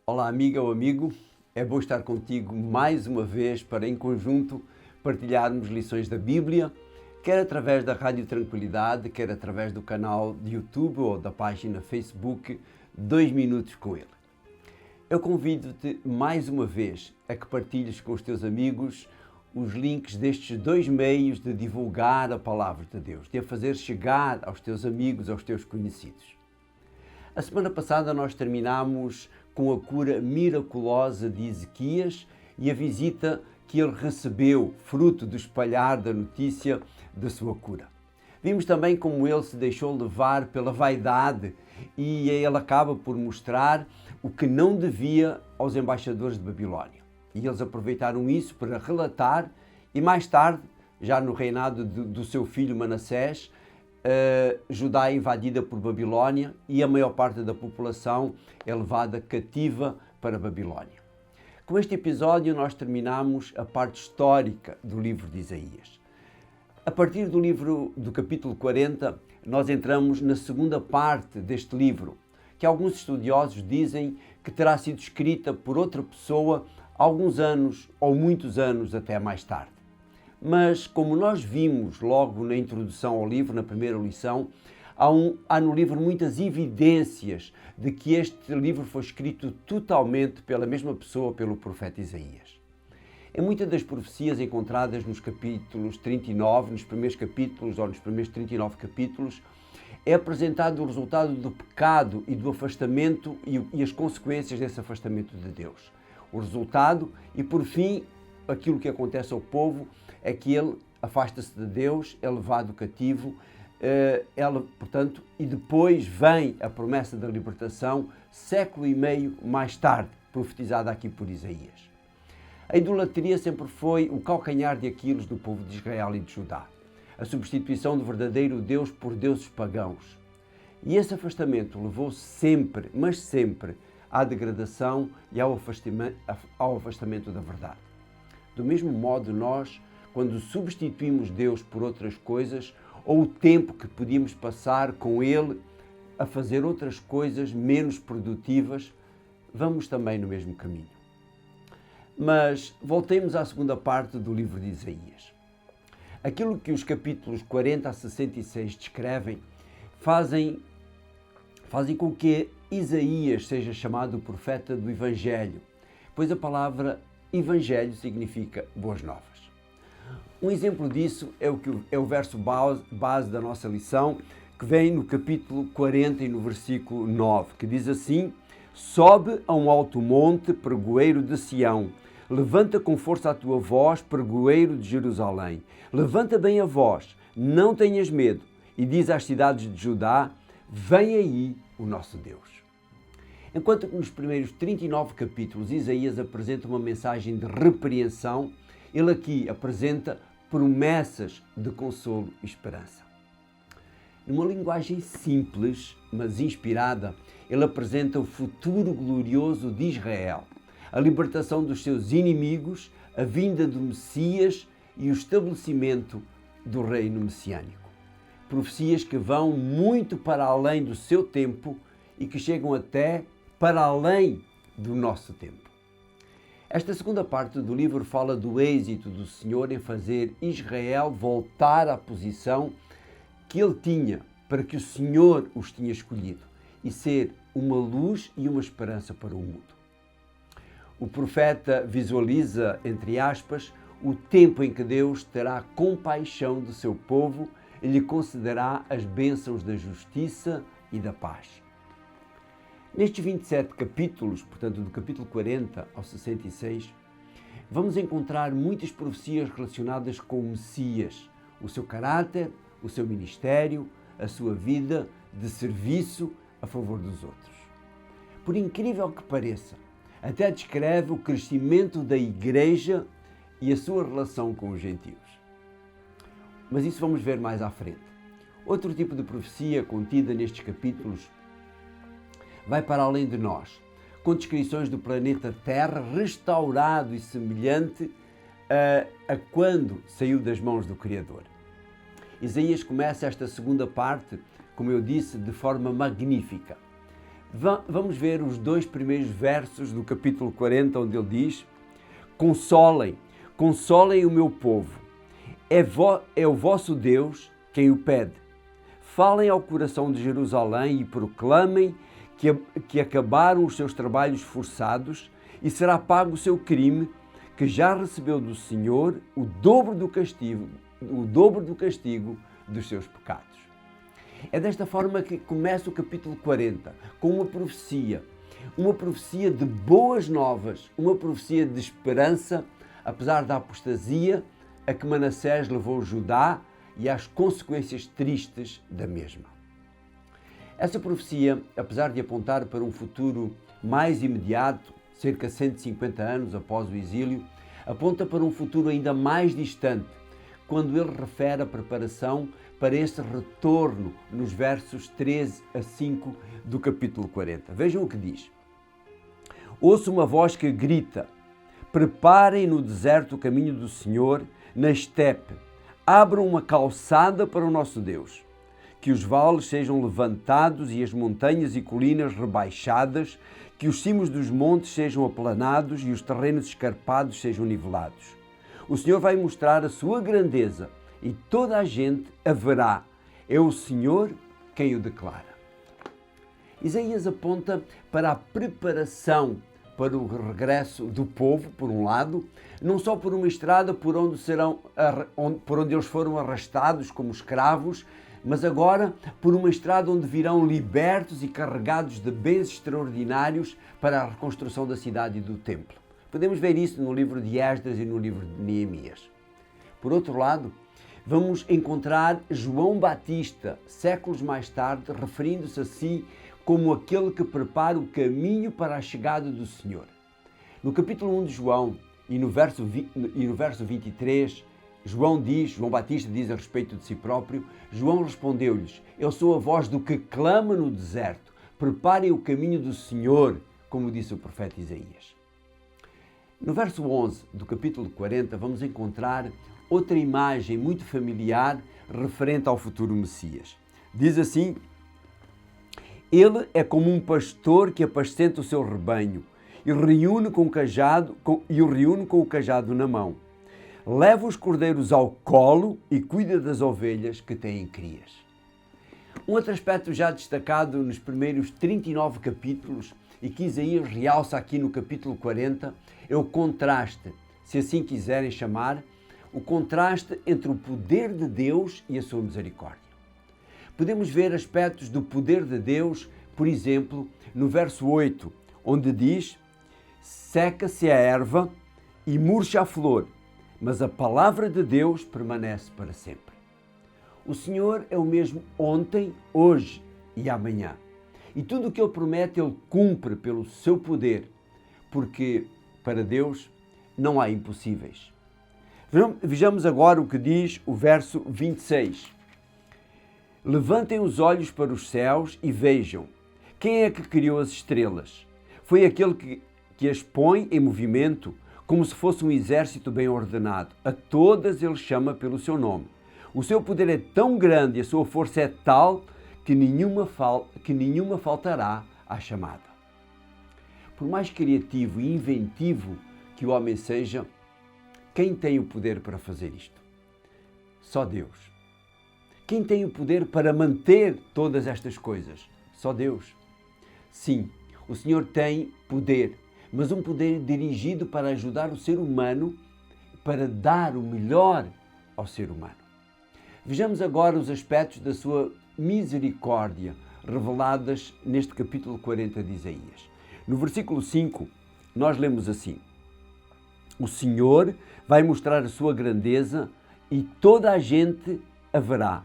Olá, amiga ou amigo, é bom estar contigo mais uma vez para, em conjunto, partilharmos lições da Bíblia, quer através da Rádio Tranquilidade, quer através do canal de YouTube ou da página Facebook 2 Minutos com Ele. Eu convido-te mais uma vez a que partilhes com os teus amigos os links destes 2 meios de divulgar a Palavra de Deus, de a fazer chegar aos teus amigos, aos teus conhecidos. A semana passada nós terminámos com a cura miraculosa de Ezequias e a visita que ele recebeu, fruto do espalhar da notícia da sua cura. Vimos também como ele se deixou levar pela vaidade e ele acaba por mostrar o que não devia aos embaixadores de Babilónia. E eles aproveitaram isso para relatar e mais tarde, já no reinado do seu filho Manassés, Judá é invadida por Babilónia e a maior parte da população é levada cativa para Babilónia. Com este episódio nós terminamos a parte histórica do livro de Isaías. A partir do capítulo 40, nós entramos na segunda parte deste livro, que alguns estudiosos dizem que terá sido escrita por outra pessoa alguns anos ou muitos anos até mais tarde. Mas, como nós vimos logo na introdução ao livro, na primeira lição, há no livro muitas evidências de que este livro foi escrito totalmente pela mesma pessoa, pelo profeta Isaías. Em muitas das profecias encontradas nos capítulos 39, nos primeiros capítulos ou nos primeiros 39 capítulos, é apresentado o resultado do pecado e do afastamento e as consequências desse afastamento de Deus. O resultado e, por fim, aquilo que acontece ao povo é que ele afasta-se de Deus, é levado cativo, e depois vem a promessa da libertação, século e meio mais tarde, profetizada aqui por Isaías. A idolatria sempre foi o calcanhar de Aquiles do povo de Israel e de Judá, a substituição do verdadeiro Deus por deuses pagãos. E esse afastamento levou sempre, mas sempre, à degradação e ao afastamento da verdade. Do mesmo modo, nós, quando substituímos Deus por outras coisas, ou o tempo que podíamos passar com Ele a fazer outras coisas menos produtivas, vamos também no mesmo caminho. Mas voltemos à segunda parte do livro de Isaías. Aquilo que os capítulos 40 a 66 descrevem fazem com que Isaías seja chamado o profeta do Evangelho, pois a palavra Evangelho significa boas novas. Um exemplo disso é o verso base da nossa lição, que vem no capítulo 40 e no versículo 9, que diz assim: Sobe a um alto monte, pregoeiro de Sião, levanta com força a tua voz, pregoeiro de Jerusalém. Levanta bem a voz, não tenhas medo, e diz às cidades de Judá: Vem aí o nosso Deus. Enquanto que nos primeiros 39 capítulos Isaías apresenta uma mensagem de repreensão, ele aqui apresenta promessas de consolo e esperança. Numa linguagem simples, mas inspirada, ele apresenta o futuro glorioso de Israel, a libertação dos seus inimigos, a vinda do Messias e o estabelecimento do reino messiânico. Profecias que vão muito para além do seu tempo e que chegam até para além do nosso tempo. Esta segunda parte do livro fala do êxito do Senhor em fazer Israel voltar à posição que ele tinha, para que o Senhor os tinha escolhido, e ser uma luz e uma esperança para o mundo. O profeta visualiza, entre aspas, o tempo em que Deus terá compaixão do seu povo e lhe concederá as bênçãos da justiça e da paz. Nestes 27 capítulos, portanto do capítulo 40 ao 66, vamos encontrar muitas profecias relacionadas com o Messias, o seu caráter, o seu ministério, a sua vida de serviço a favor dos outros. Por incrível que pareça, até descreve o crescimento da Igreja e a sua relação com os gentios. Mas isso vamos ver mais à frente. Outro tipo de profecia contida nestes capítulos vai para além de nós, com descrições do planeta Terra restaurado e semelhante a quando saiu das mãos do Criador. Isaías começa esta segunda parte, como eu disse, de forma magnífica. Vamos ver os 2 primeiros versos do capítulo 40, onde ele diz: consolem o meu povo, é o vosso Deus quem o pede. Falem ao coração de Jerusalém e proclamem que acabaram os seus trabalhos forçados e será pago o seu crime, que já recebeu do Senhor o dobro do castigo dos seus pecados. É desta forma que começa o capítulo 40, com uma profecia de boas novas, uma profecia de esperança, apesar da apostasia a que Manassés levou Judá e às consequências tristes da mesma. Essa profecia, apesar de apontar para um futuro mais imediato, cerca de 150 anos após o exílio, aponta para um futuro ainda mais distante, quando ele refere a preparação para esse retorno nos versos 13 a 5 do capítulo 40. Vejam o que diz. Ouço uma voz que grita: preparem no deserto o caminho do Senhor, na estepe. Abram uma calçada para o nosso Deus. Que os vales sejam levantados e as montanhas e colinas rebaixadas, que os cimos dos montes sejam aplanados e os terrenos escarpados sejam nivelados. O Senhor vai mostrar a sua grandeza e toda a gente a verá. É o Senhor quem o declara. Isaías aponta para a preparação para o regresso do povo, por um lado, não só por uma estrada por onde eles foram arrastados como escravos, mas agora por uma estrada onde virão libertos e carregados de bens extraordinários para a reconstrução da cidade e do templo. Podemos ver isso no livro de Esdras e no livro de Neemias. Por outro lado, vamos encontrar João Batista, séculos mais tarde, referindo-se a si como aquele que prepara o caminho para a chegada do Senhor. No capítulo 1 de João e no verso 23, João Batista diz a respeito de si próprio: João respondeu-lhes: eu sou a voz do que clama no deserto, preparem o caminho do Senhor, como disse o profeta Isaías. No verso 11 do capítulo 40 vamos encontrar outra imagem muito familiar referente ao futuro Messias. Diz assim: ele é como um pastor que apascenta o seu rebanho e o reúne com o cajado na mão. Leva os cordeiros ao colo e cuida das ovelhas que têm crias. Um outro aspecto já destacado nos primeiros 39 capítulos e que Isaías realça aqui no capítulo 40 é o contraste, se assim quiserem chamar, o contraste entre o poder de Deus e a sua misericórdia. Podemos ver aspectos do poder de Deus, por exemplo, no verso 8, onde diz: seca-se a erva e murcha a flor, mas a palavra de Deus permanece para sempre. O Senhor é o mesmo ontem, hoje e amanhã. E tudo o que Ele promete, Ele cumpre pelo seu poder, porque para Deus não há impossíveis. Vejamos agora o que diz o verso 26. Levantem os olhos para os céus e vejam. Quem é que criou as estrelas? Foi aquele que as põe em movimento, como se fosse um exército bem ordenado. A todas ele chama pelo seu nome. O seu poder é tão grande e a sua força é tal que nenhuma faltará à chamada. Por mais criativo e inventivo que o homem seja, quem tem o poder para fazer isto? Só Deus. Quem tem o poder para manter todas estas coisas? Só Deus. Sim, o Senhor tem poder, mas um poder dirigido para ajudar o ser humano, para dar o melhor ao ser humano. Vejamos agora os aspectos da sua misericórdia reveladas neste capítulo 40 de Isaías. No versículo 5, nós lemos assim: o Senhor vai mostrar a sua grandeza e toda a gente a verá.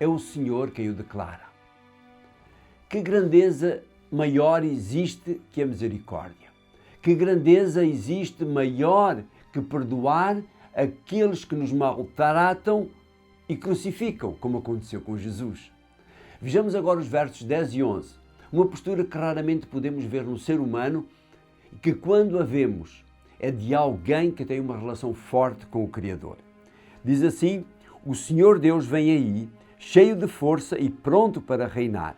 É o Senhor quem o declara. Que grandeza maior existe que a misericórdia? Que grandeza existe maior que perdoar aqueles que nos maltratam e crucificam, como aconteceu com Jesus? Vejamos agora os versos 10 e 11. Uma postura que raramente podemos ver no ser humano e que, quando a vemos, é de alguém que tem uma relação forte com o Criador. Diz assim: o Senhor Deus vem aí, cheio de força e pronto para reinar.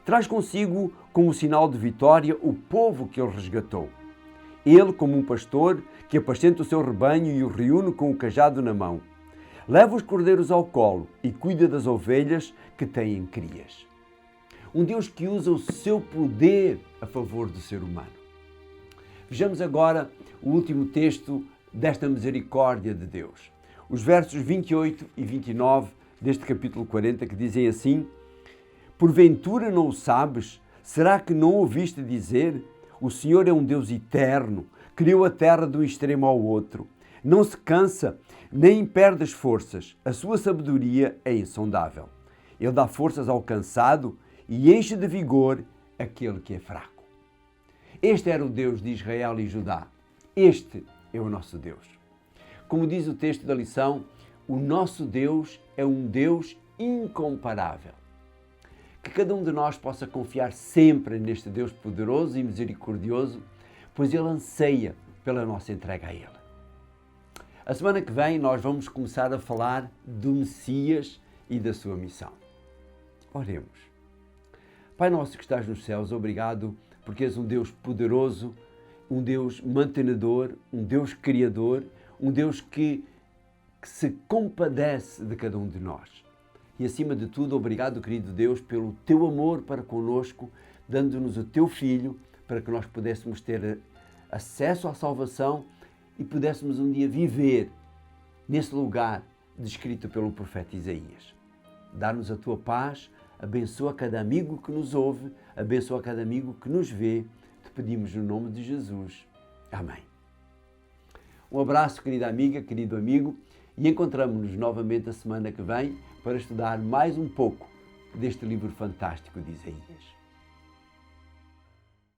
Traz consigo, como sinal de vitória, o povo que ele resgatou. Ele, como um pastor, que apascenta o seu rebanho e o reúne com o cajado na mão. Leva os cordeiros ao colo e cuida das ovelhas que têm crias. Um Deus que usa o seu poder a favor do ser humano. Vejamos agora o último texto desta misericórdia de Deus. Os versos 28 e 29 deste capítulo 40, que dizem assim: Porventura não o sabes? Será que não ouviste dizer? O Senhor é um Deus eterno, criou a terra de um extremo ao outro. Não se cansa, nem perde as forças. A sua sabedoria é insondável. Ele dá forças ao cansado e enche de vigor aquele que é fraco. Este era o Deus de Israel e Judá. Este é o nosso Deus. Como diz o texto da lição, o nosso Deus é um Deus incomparável. Que cada um de nós possa confiar sempre neste Deus poderoso e misericordioso, pois Ele anseia pela nossa entrega a Ele. A semana que vem nós vamos começar a falar do Messias e da sua missão. Oremos. Pai nosso que estás nos céus, obrigado porque és um Deus poderoso, um Deus mantenedor, um Deus criador, um Deus que se compadece de cada um de nós. E acima de tudo, obrigado, querido Deus, pelo teu amor para conosco, dando-nos o teu Filho para que nós pudéssemos ter acesso à salvação e pudéssemos um dia viver nesse lugar descrito pelo profeta Isaías. Dá-nos a tua paz, abençoa cada amigo que nos ouve, abençoa cada amigo que nos vê. Te pedimos no nome de Jesus. Amém. Um abraço, querida amiga, querido amigo, e encontramos-nos novamente a semana que vem para estudar mais um pouco deste livro fantástico de Isaías.